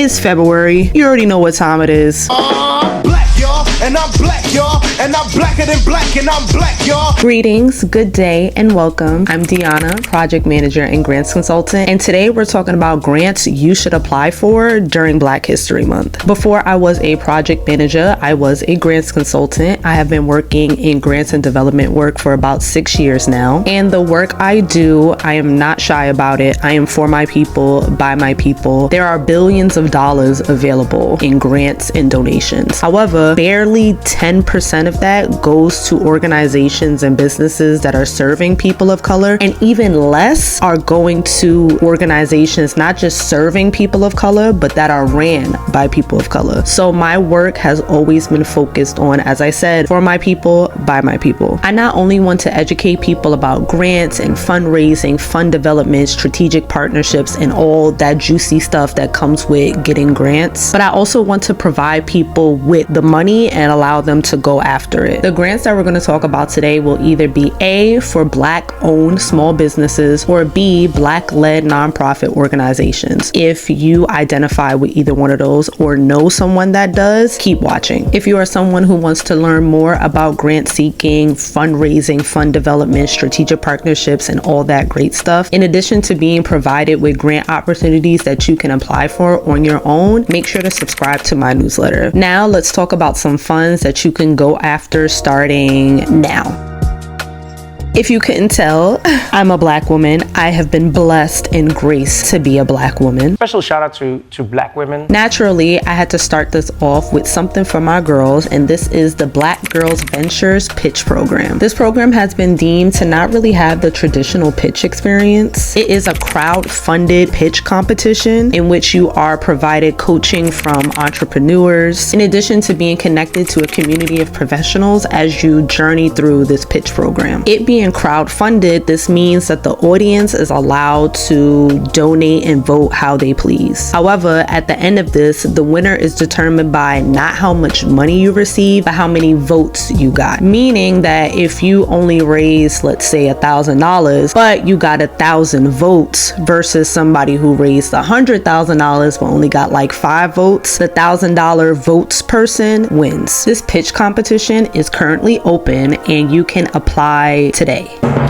is February. You already know what time it is. Black, y'all, and I'm black, y'all, and I'm blacker than black, and I'm black, y'all. Greetings, good day, and welcome. I'm Deanna, project manager and grants consultant, and today we're talking about grants you should apply for during Black History Month. Before I was a project manager, I was a grants consultant. I have been working in grants and development work for about 6 years now, and the work I do, I am not shy about it. I am for my people, by my people. There are billions of dollars available in grants and donations. However, barely 10% of that goes to organizations and businesses that are serving people of color, and even less are going to organizations not just serving people of color, but that are ran by people of color. So my work has always been focused on, as I said, for my people, by my people. I not only want to educate people about grants and fundraising, fund development, strategic partnerships, and all that juicy stuff that comes with getting grants, but I also want to provide people with the money and allow them to go after it. The grants that we're going to talk about today will either be A, for Black-owned small businesses, or B, Black-led nonprofit organizations. If you identify with either one of those or know someone that does, keep watching. If you are someone who wants to learn more about grant seeking, fundraising, fund development, strategic partnerships, and all that great stuff, in addition to being provided with grant opportunities that you can apply for on your own, make sure to subscribe to my newsletter. Now let's talk about some funds that you can go after starting now. If you couldn't tell, I'm a Black woman. I have been blessed and graced to be a Black woman. Special shout out to Black women. Naturally, I had to start this off with something for my girls, and this is the Black Girls Ventures Pitch Program. This program has been deemed to not really have the traditional pitch experience. It is a crowd-funded pitch competition in which you are provided coaching from entrepreneurs, in addition to being connected to a community of professionals as you journey through this pitch program. It being crowd-funded, this means that the audience is allowed to donate and vote how they please. However, at the end of this, the winner is determined by not how much money you receive, but how many votes you got. Meaning that if you only raised, let's say, $1,000, but you got 1,000 votes versus somebody who raised $100,000 but only got like 5 votes, the $1,000 votes person wins. This pitch competition is currently open and you can apply today.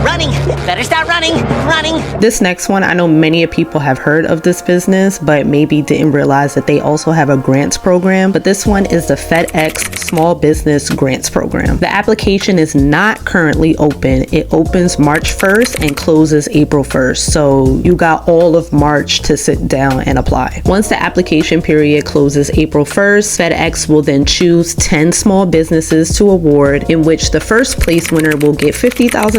Running! Better start running! Running! This next one, I know many people have heard of this business, but maybe didn't realize that they also have a grants program. But this one is the FedEx Small Business Grants Program. The application is not currently open. It opens March 1st and closes April 1st. So you got all of March to sit down and apply. Once the application period closes April 1st, FedEx will then choose 10 small businesses to award, in which the first place winner will get $50,000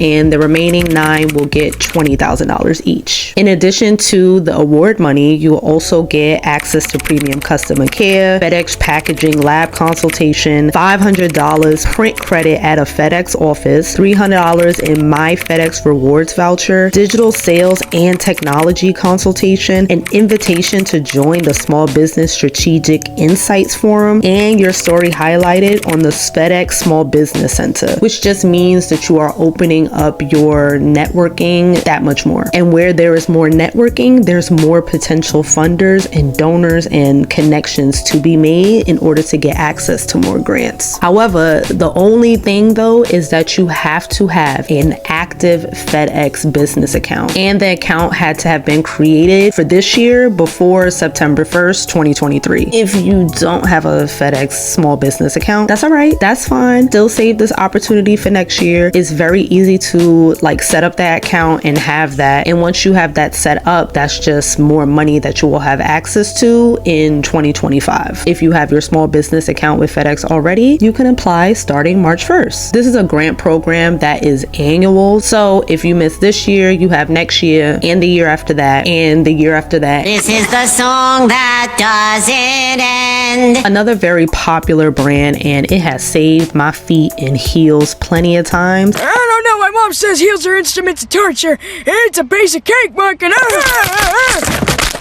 and the remaining 9 will get $20,000 each. In addition to the award money, you will also get access to premium customer care, FedEx packaging lab consultation, $500 print credit at a FedEx office, $300 in MyFedEx rewards voucher, digital sales and technology consultation, an invitation to join the Small Business Strategic Insights Forum, and your story highlighted on the FedEx Small Business Center, which just means that you are opening up your networking that much more. And where there is more networking, there's more potential funders and donors and connections to be made in order to get access to more grants. However, the only thing though is that you have to have an active FedEx business account, and the account had to have been created for this year before September 1st, 2023. If you don't have a FedEx small business account, that's all right. That's fine. Still save this opportunity for next year. It's very easy to set up that account and have that. And once you have that set up, that's just more money that you will have access to in 2025. If you have your small business account with FedEx already, you can apply starting March 1st. This is a grant program that is annual. So if you miss this year, you have next year and the year after that and the year after that. This is the song that doesn't end. Another very popular brand, and it has saved my feet in heels plenty of times. I don't know, my mom says heels are instruments of torture. It's a piece of cake, Mark, and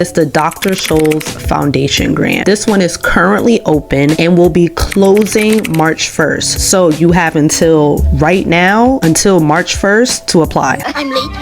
It's the Dr. Scholl's Foundation grant. This one is currently open and will be closing March 1st. So you have until right now, until March 1st to apply. I'm late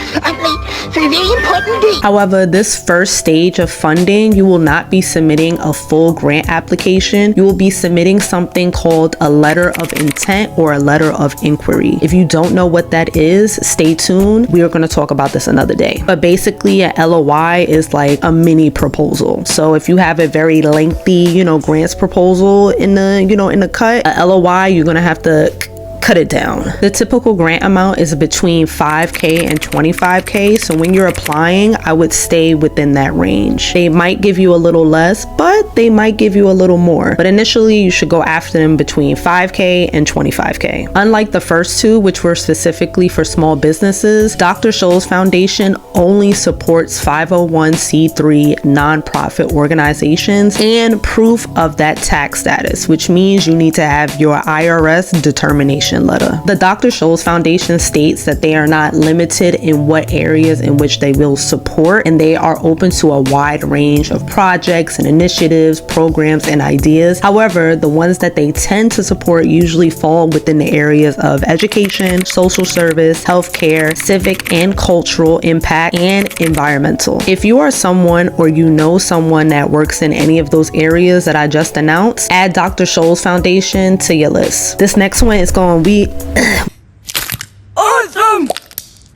for a very important date. However, this first stage of funding, you will not be submitting a full grant application. You will be submitting something called a letter of intent or a letter of inquiry. If you don't know what that is, stay tuned. We are going to talk about this another day. But basically, a LOI is like a mini proposal. So if you have a very lengthy, grants proposal in the cut, a LOI, you're going to have to cut it down. The typical grant amount is between $5,000 and $25,000. So when you're applying, I would stay within that range. They might give you a little less, but they might give you a little more. But initially, you should go after them between $5,000 and $25,000. Unlike the first two, which were specifically for small businesses, Dr. Scholl's Foundation only supports 501c3 nonprofit organizations and proof of that tax status, which means you need to have your IRS determination letter. The Dr. Scholl's Foundation states that they are not limited in what areas in which they will support, and they are open to a wide range of projects and initiatives, programs, and ideas. However, the ones that they tend to support usually fall within the areas of education, social service, healthcare, civic and cultural impact, and environmental. If you are someone or you know someone that works in any of those areas that I just announced, add Dr. Scholl's Foundation to your list. This next one is going to be awesome.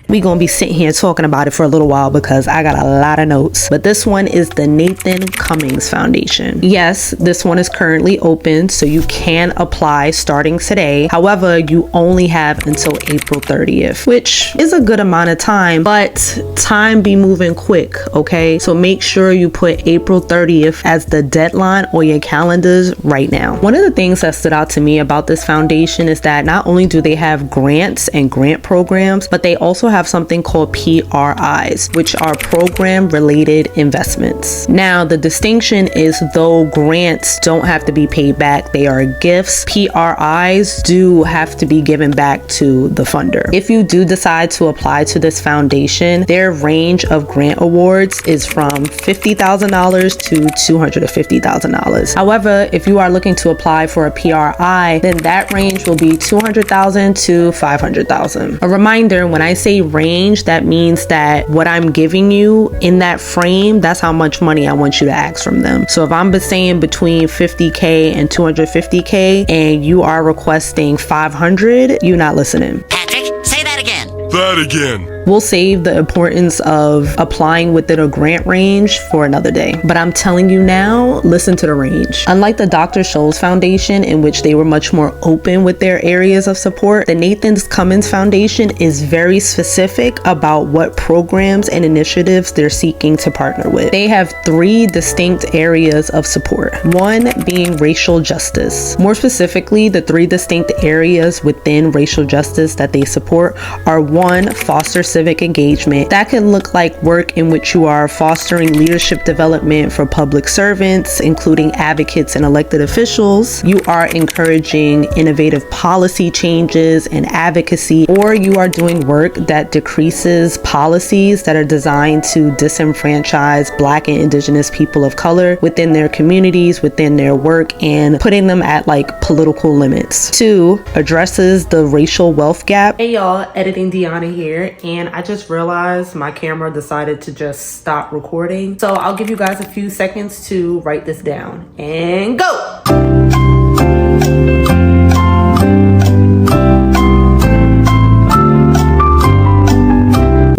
We're going to be sitting here talking about it for a little while because I got a lot of notes. But this one is the Nathan Cummings Foundation. Yes, this one is currently open, so you can apply starting today. However, you only have until April 30th, which is a good amount of time, but time be moving quick, okay? So make sure you put April 30th as the deadline on your calendars right now. One of the things that stood out to me about this foundation is that not only do they have grants and grant programs, but they also have something called PRIs, which are program related investments. Now, the distinction is though grants don't have to be paid back, they are gifts, PRIs do have to be given back to the funder. If you do decide to apply to this foundation, their range of grant awards is from $50,000 to $250,000. However, if you are looking to apply for a PRI, then that range will be $200,000 to $500,000. A reminder, when I say range, that means that what I'm giving you in that frame, that's how much money I want you to ask from them. So if I'm saying between $50,000 and $250,000 and you are requesting $500,000, you're not listening. Patrick, say that again. That again. We'll save the importance of applying within a grant range for another day. But I'm telling you now, listen to the range. Unlike the Dr. Scholl's Foundation, in which they were much more open with their areas of support, the Nathan Cummings Foundation is very specific about what programs and initiatives they're seeking to partner with. They have 3 distinct areas of support. One being racial justice. More specifically, the 3 distinct areas within racial justice that they support are: 1, foster civic engagement. That can look like work in which you are fostering leadership development for public servants, including advocates and elected officials. You are encouraging innovative policy changes and advocacy, or you are doing work that decreases policies that are designed to disenfranchise Black and Indigenous people of color within their communities, within their work, and putting them at like political limits. 2, addresses the racial wealth gap. Hey y'all, Editing Deanna here, and I just realized my camera decided to just stop recording. So I'll give you guys a few seconds to write this down and go.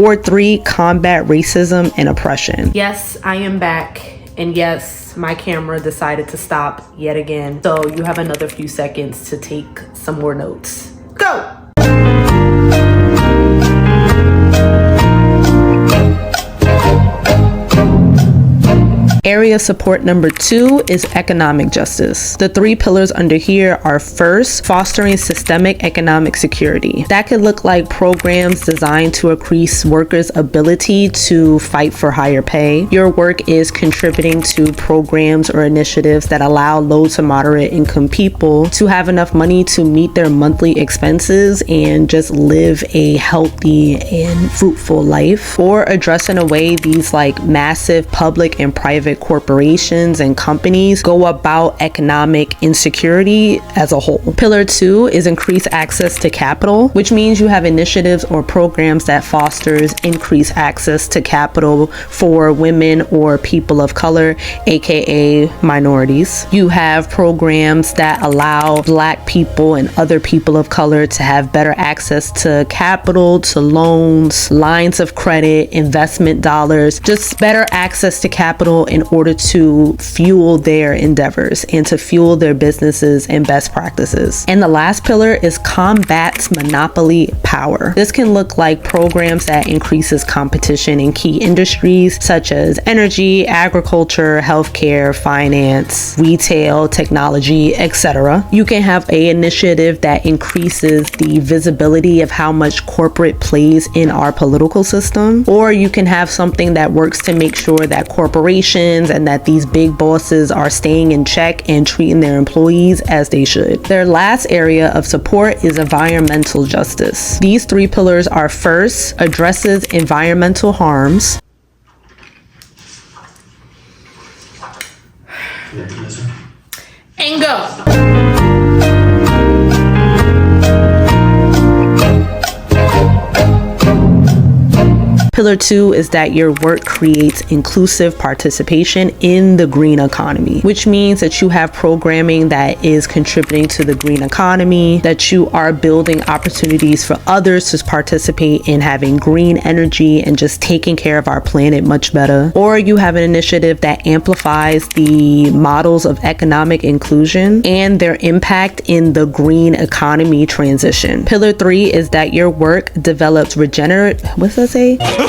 Or 3, combat racism and oppression. Yes, I am back. And yes, my camera decided to stop yet again. So you have another few seconds to take some more notes. Go! Area of support number 2 is economic justice. The 3 pillars under here are: first, fostering systemic economic security. That could look like programs designed to increase workers' ability to fight for higher pay. Your work is contributing to programs or initiatives that allow low to moderate income people to have enough money to meet their monthly expenses and just live a healthy and fruitful life. Or address in a way these like massive public and private corporations and companies go about economic insecurity as a whole. Pillar 2 is increase access to capital, which means you have initiatives or programs that fosters increased access to capital for women or people of color, aka minorities. You have programs that allow Black people and other people of color to have better access to capital, to loans, lines of credit, investment dollars, just better access to capital in order to fuel their endeavors and to fuel their businesses and best practices. And the last pillar is combats monopoly power. This can look like programs that increases competition in key industries such as energy, agriculture, healthcare, finance, retail, technology, etc. You can have an initiative that increases the visibility of how much corporate plays in our political system, or you can have something that works to make sure that corporations and that these big bosses are staying in check and treating their employees as they should. Their last area of support is environmental justice. These 3 pillars are: first, addresses environmental harms. And go. Pillar 2 is that your work creates inclusive participation in the green economy, which means that you have programming that is contributing to the green economy, that you are building opportunities for others to participate in having green energy and just taking care of our planet much better. Or you have an initiative that amplifies the models of economic inclusion and their impact in the green economy transition. Pillar 3 is that your work develops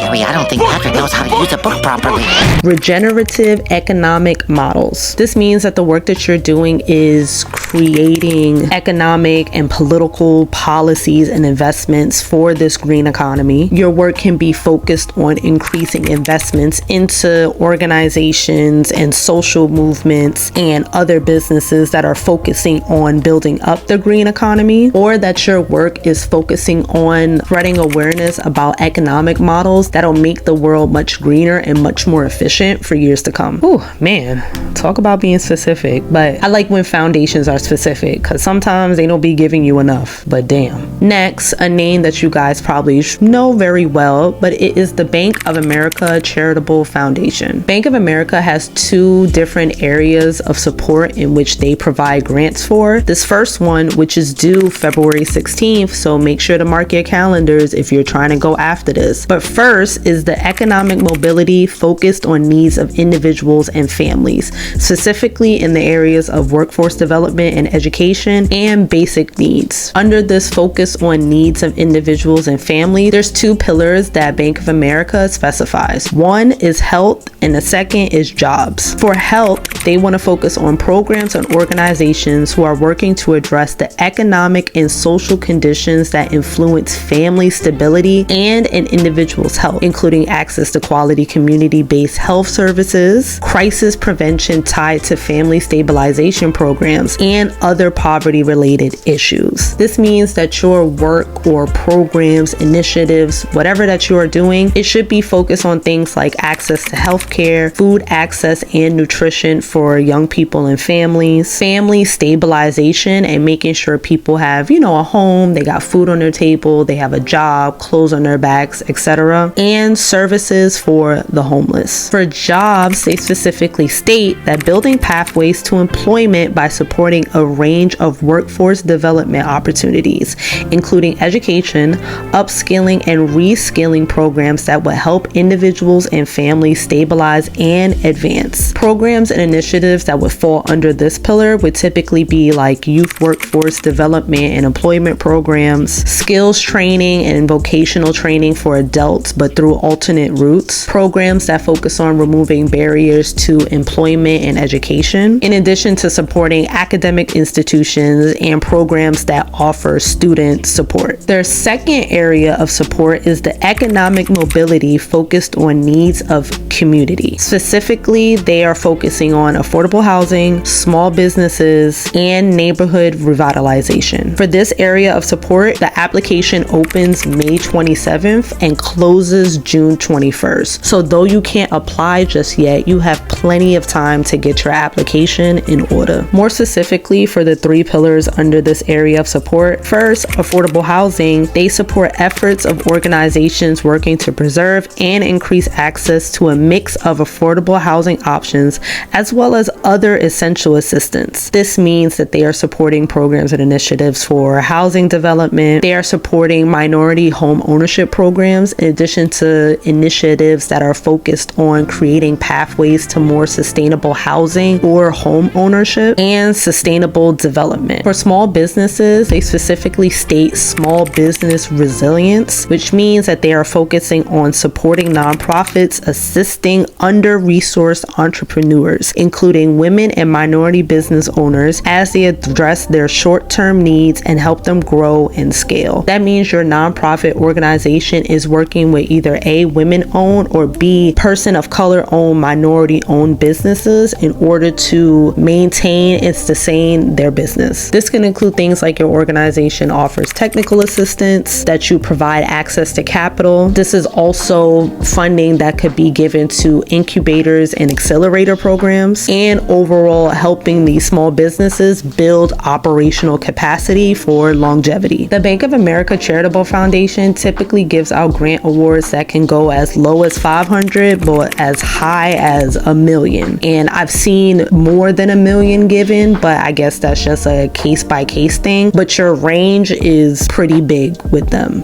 I don't think Patrick knows how to use a book properly. regenerative economic models. This means that the work that you're doing is creating economic and political policies and investments for this green economy. Your work can be focused on increasing investments into organizations and social movements and other businesses that are focusing on building up the green economy, or that your work is focusing on spreading awareness about economic models that'll make the world much greener and much more efficient for years to come. Ooh, man, talk about being specific. But I like when foundations are specific, because sometimes they don't be giving you enough, but damn. Next, a name that you guys probably know very well, but it is the Bank of America Charitable Foundation. Bank of America has 2 different areas of support in which they provide grants for. This first one, which is due February 16th, so make sure to mark your calendars if you're trying to go after this. But first is the economic mobility focused on needs of individuals and families, specifically in the areas of workforce development and education and basic needs. Under this focus on needs of individuals and families, there's 2 pillars that Bank of America specifies. One is health and the second is jobs. For health, they want to focus on programs and organizations who are working to address the economic and social conditions that influence family stability and an individual's health, including access to quality community-based health services, crisis prevention tied to family stabilization programs, and other poverty-related issues. This means that your work or programs, initiatives, whatever that you are doing, it should be focused on things like access to healthcare, food access and nutrition for young people and families, family stabilization and making sure people have, a home, they got food on their table, they have a job, clothes on their backs, etc., and services for the homeless. For jobs, they specifically state that building pathways to employment by supporting a range of workforce development opportunities, including education, upskilling, and reskilling programs that will help individuals and families stabilize and advance. Programs and initiatives that would fall under this pillar would typically be like youth workforce development and employment programs, skills training and vocational training for adults, but through alternate routes, programs that focus on removing barriers to employment and education, in addition to supporting academic institutions and programs that offer student support. Their second area of support is the economic mobility focused on needs of community. Specifically, they are focusing on affordable housing, small businesses, and neighborhood revitalization. For this area of support, the application opens May 27th and closes June 21st. So though you can't apply just yet, you have plenty of time to get your application in order. More specifically, for the 3 pillars under this area of support, first, affordable housing. They support efforts of organizations working to preserve and increase access to a mix of affordable housing options, as well as other essential assistance. This means that they are supporting programs and initiatives for housing development. They are supporting minority home ownership programs, in addition to initiatives that are focused on creating pathways to more sustainable housing or home ownership and sustainable development. For small businesses, they specifically state small business resilience, which means that they are focusing on supporting nonprofits, assisting under-resourced entrepreneurs, including women and minority business owners, as they address their short-term needs and help them grow and scale. That means your nonprofit organization is working with either A, women-owned, or B, person of color-owned, minority-owned businesses in order to maintain and sustain their business. This can include things like your organization offers technical assistance, that you provide access to capital. This is also funding that could be given to incubators and accelerator programs, and overall helping these small businesses build operational capacity for longevity. The Bank of America Charitable Foundation typically gives out grant awards that can go as low as $500 but as high as $1 million. And I've seen more than $1 million given, but I guess that's just a case by case thing. But your range is pretty big with them.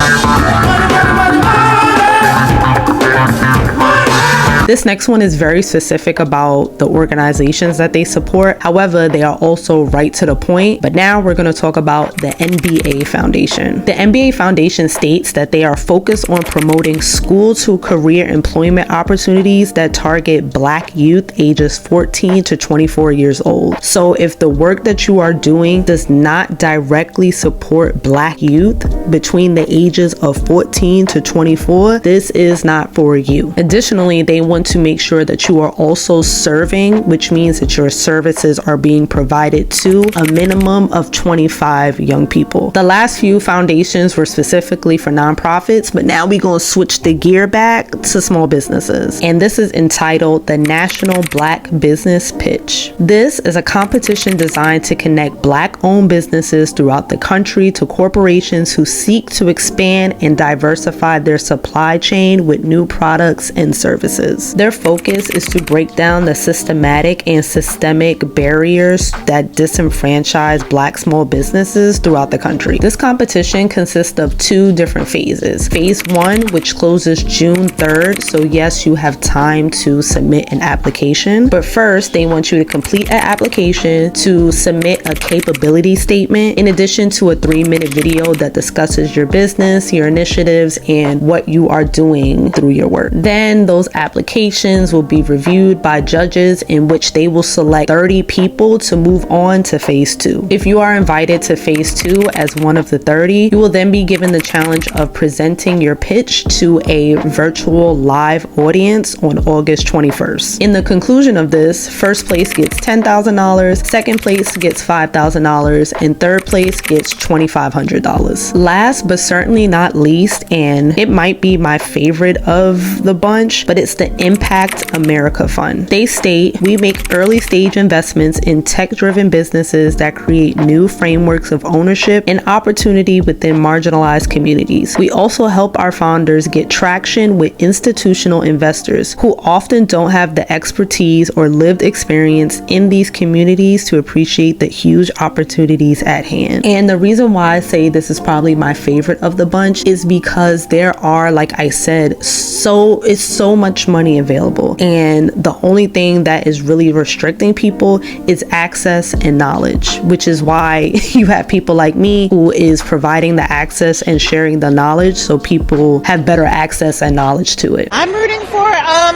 This next one is very specific about the organizations that they support. However, they are also right to the point. But now we're going to talk about the NBA Foundation. The NBA Foundation states that they are focused on promoting school to career employment opportunities that target Black youth ages 14 to 24 years old. So if the work that you are doing does not directly support Black youth between the ages of 14 to 24, this is not for you. Additionally, they want to make sure that you are also serving, which means that your services are being provided to a minimum of 25 young people. The last few foundations were specifically for nonprofits, but now we're going to switch the gear back to small businesses. And this is entitled the National Black Business Pitch. This is a competition designed to connect Black-owned businesses throughout the country to corporations who seek to expand and diversify their supply chain with new products and services. Their focus is to break down the systematic and systemic barriers that disenfranchise Black small businesses throughout the country. This competition consists of 2 different phases. Phase 1, which closes June 3rd, so yes, you have time to submit an application. But first, they want you to complete an application to submit a capability statement, in addition to a 3-minute video that discusses your business, your initiatives, and what you are doing through your work. Then those applications will be reviewed by judges, in which they will select 30 people to move on to phase 2. If you are invited to phase 2 as one of the 30, you will then be given the challenge of presenting your pitch to a virtual live audience on August 21st. In the conclusion of this, first place gets $10,000, second place gets $5,000, and third place gets $2,500. Last but certainly not least, and it might be my favorite of the bunch, but it's the Impact America Fund. They state, we make early stage investments in tech-driven businesses that create new frameworks of ownership and opportunity within marginalized communities. We also help our founders get traction with institutional investors who often don't have the expertise or lived experience in these communities to appreciate the huge opportunities at hand. And the reason why I say this is probably my favorite of the bunch is because there are, like I said, it's so much money money available. And the only thing that is really restricting people is access and knowledge, which is why you have people like me who is providing the access and sharing the knowledge so people have better access and knowledge to it. I'm rooting for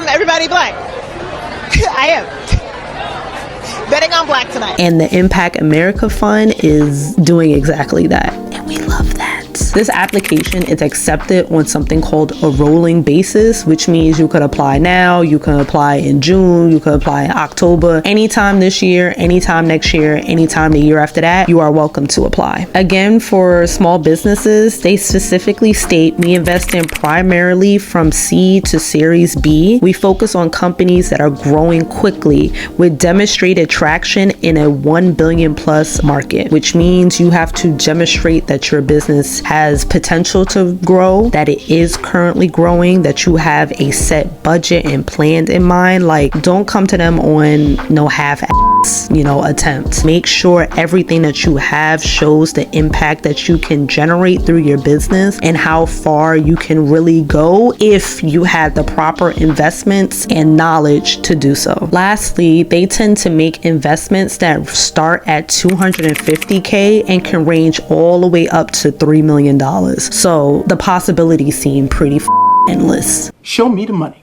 everybody black. I am. Betting on black tonight. And the Impact America Fund is doing exactly that. And we love that. This application is accepted on something called a rolling basis, which means you could apply now, you can apply in June, you could apply in October, anytime this year, anytime next year, anytime the year after that, you are welcome to apply. Again, for small businesses, they specifically state we invest in primarily from seed to Series B. We focus on companies that are growing quickly with demonstrated traction in a 1 billion plus market, which means you have to demonstrate that your business has potential to grow, that it is currently growing, that you have a set budget and planned in mind. Like, don't come to them on no half-ass, attempts. Make sure everything that you have shows the impact that you can generate through your business and how far you can really go if you have the proper investments and knowledge to do so. Lastly, they tend to make investments that start at $250K and can range all the way up to $3 million. So the possibilities seem pretty endless. Show me the money.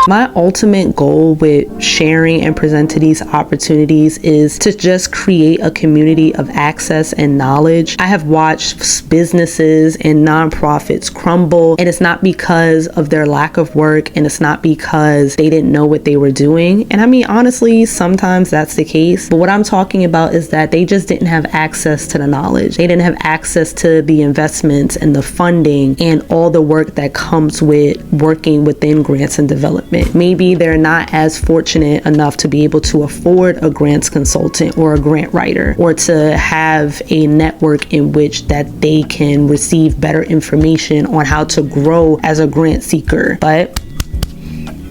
My ultimate goal with sharing and presenting these opportunities is to just create a community of access and knowledge. I have watched businesses and nonprofits crumble, and it's not because of their lack of work, and it's not because they didn't know what they were doing. And I mean, honestly, sometimes that's the case. But what I'm talking about is that they just didn't have access to the knowledge. They didn't have access to the investments and the funding and all the work that comes with working within grants and development. Maybe they're not as fortunate enough to be able to afford a grants consultant or a grant writer, or to have a network in which that they can receive better information on how to grow as a grant seeker. But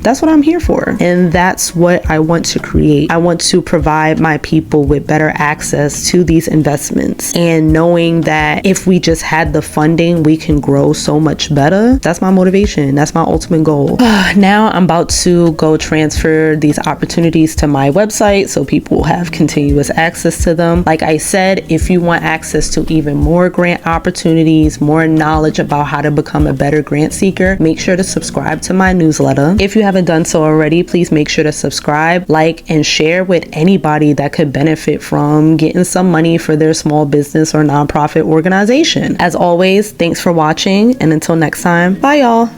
that's what I'm here for. And that's what I want to create. I want to provide my people with better access to these investments, and knowing that if we just had the funding, we can grow so much better. That's my motivation. That's my ultimate goal. Now I'm about to go transfer these opportunities to my website so people will have continuous access to them. Like I said, if you want access to even more grant opportunities, more knowledge about how to become a better grant seeker, make sure to subscribe to my newsletter. If you haven't done so already, please make sure to subscribe, like, and share with anybody that could benefit from getting some money for their small business or nonprofit organization. As always, thanks for watching, and until next time, bye y'all.